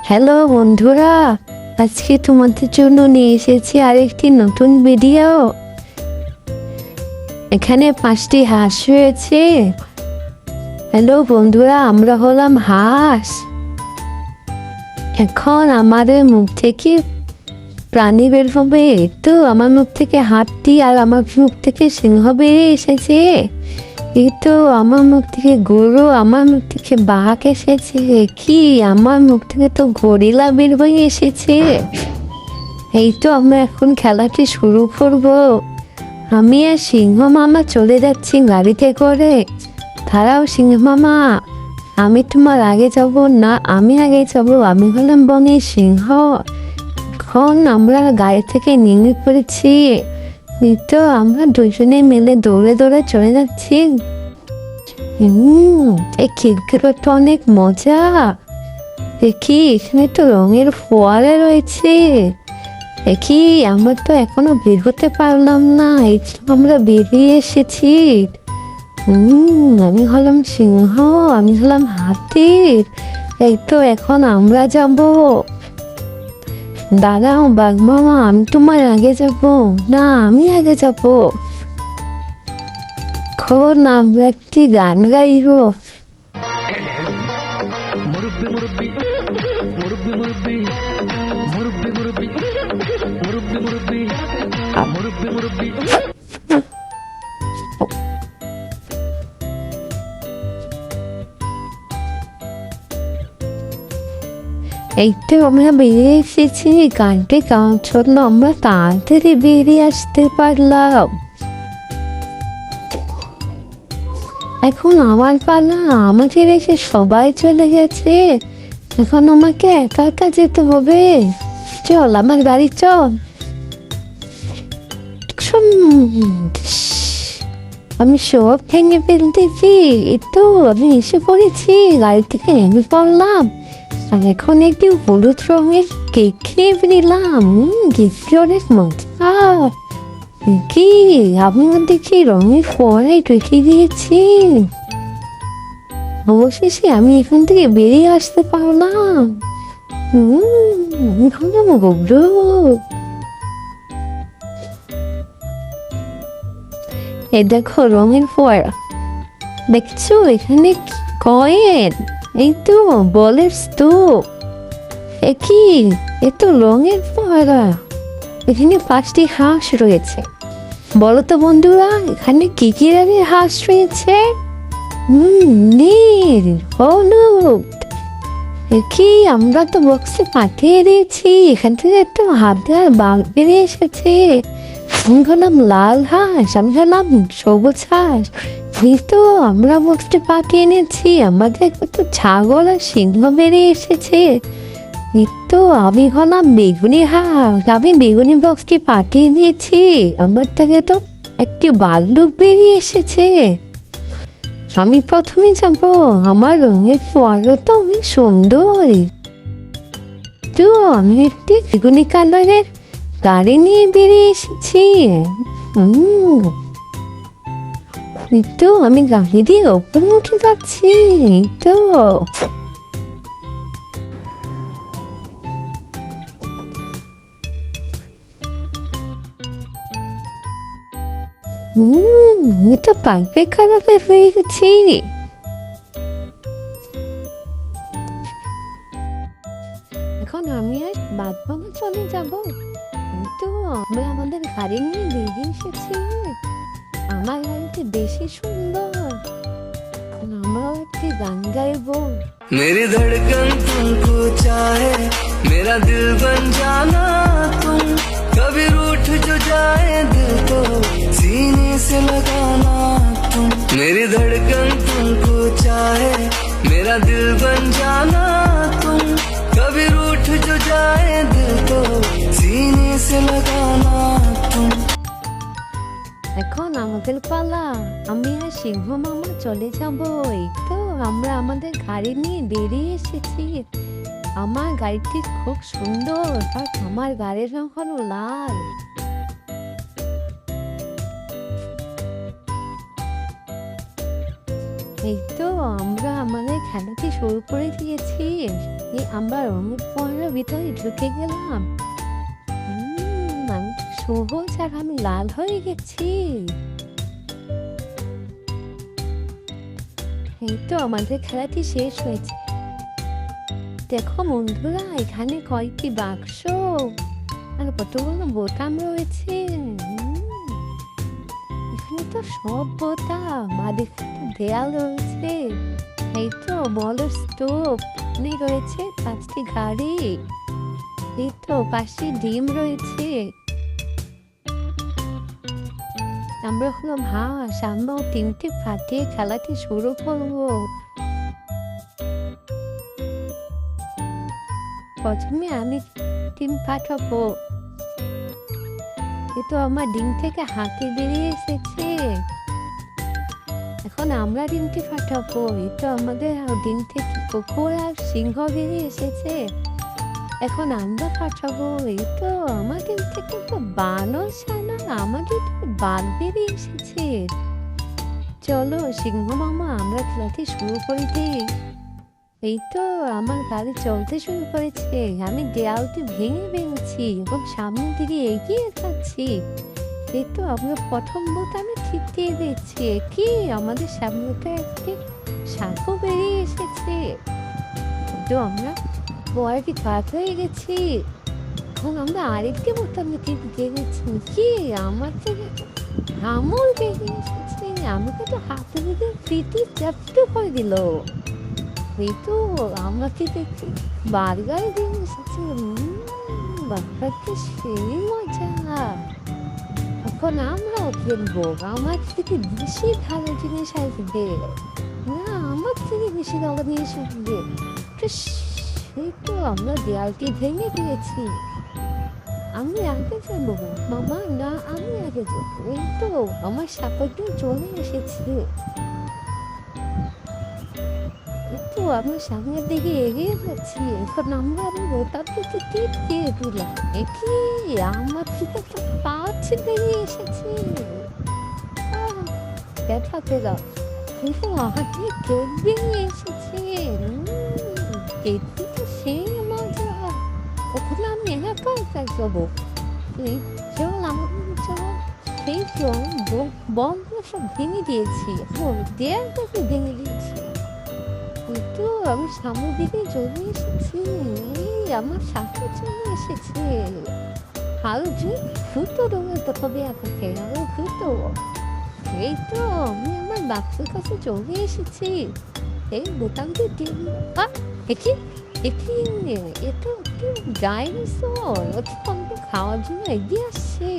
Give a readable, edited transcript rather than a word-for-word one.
Hello বন্ধুরা, আজকে তোমাদের জন্য নিয়ে এসেছি আরেকটি নতুন ভিডিও। এখানে 5টি হাঁস রয়েছে। হ্যালো বন্ধুরা, আমরা হলাম হাঁস। এখন আমাদের মুখ থেকে প্রাণী বের হবে। তো আমার মুখ থেকে হাতি আর আমার মুখ থেকে সিংহ বেরিয়ে এসেছে। এই তো আমার মুখ থেকে গরু, আমার মুখ থেকে বাঘ এসেছে। কি আমার মুখ থেকে তো গরিলা বের হয়ে এসেছে। এই তো আমরা এখন খেলাটি শুরু করব। আমি আর সিংহ মামা চলে যাচ্ছি গাড়িতে করে। তারাও সিংহ মামা, আমি তোমার আগে যাব না, আমি আগে যাব। আমি হলাম বনের সিংহ। এখন আমরা গাড়ি থেকে নেমে পড়েছি। তো আমরা দুজনে মিলে দৌড়ে দৌড়ে চলে যাচ্ছি। এই খিড়কিটা তো অনেক মজা। দেখি এখানে তো রঙের ফোয়ারা রয়েছে। দেখি আমরা তো এখনো বের হতে পারলাম না, এই তো আমরা বেরিয়ে এসেছি। আমি হলাম সিংহ, আমি হলাম হাতি। এই তো এখন আমরা যাব। দাঁড়াও বাঘ মামা, আমি তোমার আগে যাব না, আমি আগে যাব। খবর না, আমরা একটি গান গাইব। মুরব্বি মুরব্বি মুরব্বি মুরব্বি মুরব্বি মুরব্বি মুরব্বি মুরব্বি মুরব্বি মুরব্বি। এই তো আমরা বেরিয়ে এসেছি। গানটি গাওয়ার জন্য আমরা তাড়াতাড়ি বেরিয়ে আসতে পারলাম। এখন আমার পালা, আমাকে রেখে সবাই চলে গেছে। এখন আমাকে একা একা যেতে হবে। চল আমার বাড়ি চল। আমি সব ভেঙে ফেলতেছি। এই তো আমি এসে পড়েছি, গাড়ি থেকে নেমে পড়লাম। আর এখন একটি হলুদ রঙের কেক খেয়ে নিলাম। কেকটি অনেক মজা। কি আমি দেখি রঙের ফোয়ারায় রেখে দিয়েছি। অবশেষে আমি এখান থেকে বেরিয়ে আসতে পারলাম। আমি হলাম গৌরব। এই দেখো রঙের ফোয়ারা, দেখছো এখানে কয়েন। এই তো বলের স্তূপ। একই এ তো রঙের ফোয়ারা। এখানে 5টি হাঁস রয়েছে। বলো তো বন্ধুরা, এখানে কি কি রঙের হাঁস রয়েছে? নীল, হলুদ। কি আমরা তো বক্সে পাঠিয়ে দিয়েছি। এখান থেকে একটা হাতে আর বাঘ বেরিয়ে এসেছে। আমি হলাম লাল হাঁস, আমি হলাম সবুজ হাঁস। তো আমরা বক্সে পাঠিয়ে এনেছি। আমাদের কত ছাগল আর সিংহ বেরিয়ে এসেছে। তো আমি হলাম বেগুনি হাঁস, আমি বেগুনি বক্সটি পাঠিয়ে দিয়েছি। আমার থেকে তো একটি বাঘ বেরিয়ে এসেছে। আমি প্রথমে যাব। আমার রঙের ফোয়ারা তো অনেক সুন্দর। তো আমি একটি বেগুনি কালারের গাড়ি নিয়ে বেরিয়ে এসেছি। তো আমি গাড়ি দিয়ে ওপরে উঠে যাচ্ছি। তো আমি তো পাইপে খারাপ হয়ে গেছি। এখন আমি আর বাগবাগান চলে যাব। তো আমরা আমাদের গাড়ি নিয়ে বেরিয়ে এসেছি। আমার গাড়িটি বেশি সুন্দর। আমরাও একটি গান গাইব। मेरी धड़कन तुमको चाहे, मेरा दिल बन जाना तुम। कभी रूठ जो जाए दिल को सीने से लगाना तुम। मेरी धड़कन तुमको चाहे, मेरा दिल बन जाना तुम। कभी रूठ जो जाए दिल को सीने से लगाना तुम। এখন আমাদের পালা। আমি আর সিংহ মামা চলে যাব। তো আমরা আমাদের গাড়ি নিয়ে বেরিয়ে এসেছি। আমার গাড়িটি খুব সুন্দর, আর আমার গাড়ির রং হলো লাল। এই তো আমরা আমাদের খেলাটি শুরু করে দিয়েছি। আমরা রঙের পরের ভিতরে ঢুকে গেলাম। আমি তো সবুজ আর আমি লাল হয়ে গেছি। এই তো আমাদের খেলাটি শেষ হয়েছে। দেখো বন্ধুরা, এখানে কয়েকটি বাক্স আর কতগুলো বোতাম রয়েছে। এখানে তো সব বোতাম, আর এখানে দেয়াল রয়েছে। এই তো বড় স্টোভ রয়েছে, 5টি গাড়ি। এই তো পাশে ডিম রয়েছে। আমরা হলো হাঁস, আমরাও টিমটি ফাটিয়ে খেলাটি শুরু করবো। প্রথমে আমি ডিম ফাটাবো। এ তো আমার ডিম থেকে হাতি বেরিয়ে এসেছে। এখন আমরা ডিমটি ফাটাবো। এই তো আমাদের ডিম থেকে কুকুর আর সিংহ বেরিয়ে এসেছে। এখন আমরা ফাটাবো। এই তো আমার ডিম থেকে তো বানর ছানা, আমাদের বাঘ বেরিয়ে এসেছে। চলো সিংহ মামা, আমরা খেলাটি শুরু করে দিই। এই তো আমার গাড়ি চলতে শুরু করেছে। আমি দেয়ালটি ভেঙেছি এবং সামনের দিকে এগিয়ে যাচ্ছি। এই তো আমরা প্রথম বোতামে ঠিক দিয়ে দিচ্ছি। কি আমাদের সামনেটা একটি সাপও বেরিয়ে এসেছে। তো আমরা বয়টি পার হয়ে গেছি। এখন আমরা আরেকটি বোতামে ঠিক দিয়ে দিচ্ছি। কি আমার থেকে হামল বেরিয়ে এসেছে। আমাকে তো হাতে দিকে ফিটি চাপতে করে দিল। এই তো আমাকে দেখি বার্গার দিয়ে এসেছে। বার্গারটা সেই মজা। এখন আমরাও কিনবো। আমার থেকে বেশি ভালো জিনিস আসবে না, আমার থেকে বেশি ভালো জিনিস আসবে। সেই তো আমরা দেয়ালটি ভেঙে দিয়েছি। আমি আগে যাবো মামা, না আমি আগে যাবো। এই তো আমার সাপোর্টে চলে এসেছে। তো আমার সামনের দিকে এগিয়ে যাচ্ছি। এখন আমরা বোতামটি টিপ দিয়ে দিলাম। কি আমার থেকে তো পাঁচ বেরিয়ে এসেছে। দেখা পেলাম কিন্তু আমাকে কেক বেরিয়ে এসেছে। কেকটি তো সেই মজা। ওখানে আমি একা একা যাবো। চল সেই বন্ধ সব ভেঙে দিয়েছি। দেয়ালটাকে ভেঙে দিয়েছি। তো আমি সামনের দিকে চলে এসেছি। আমার সাথে চলে এসেছে। আরো যে ফুটো দৌড়াতে হবে আপনাকে, আরো ফুটো। এই তো আমি আমার বাক্সের কাছে চলে এসেছি। এই বোতামটি দেখি এ তো একটু ডাইনোসর, ও তো আমাকে খাওয়ার জন্য এগিয়ে আসছে।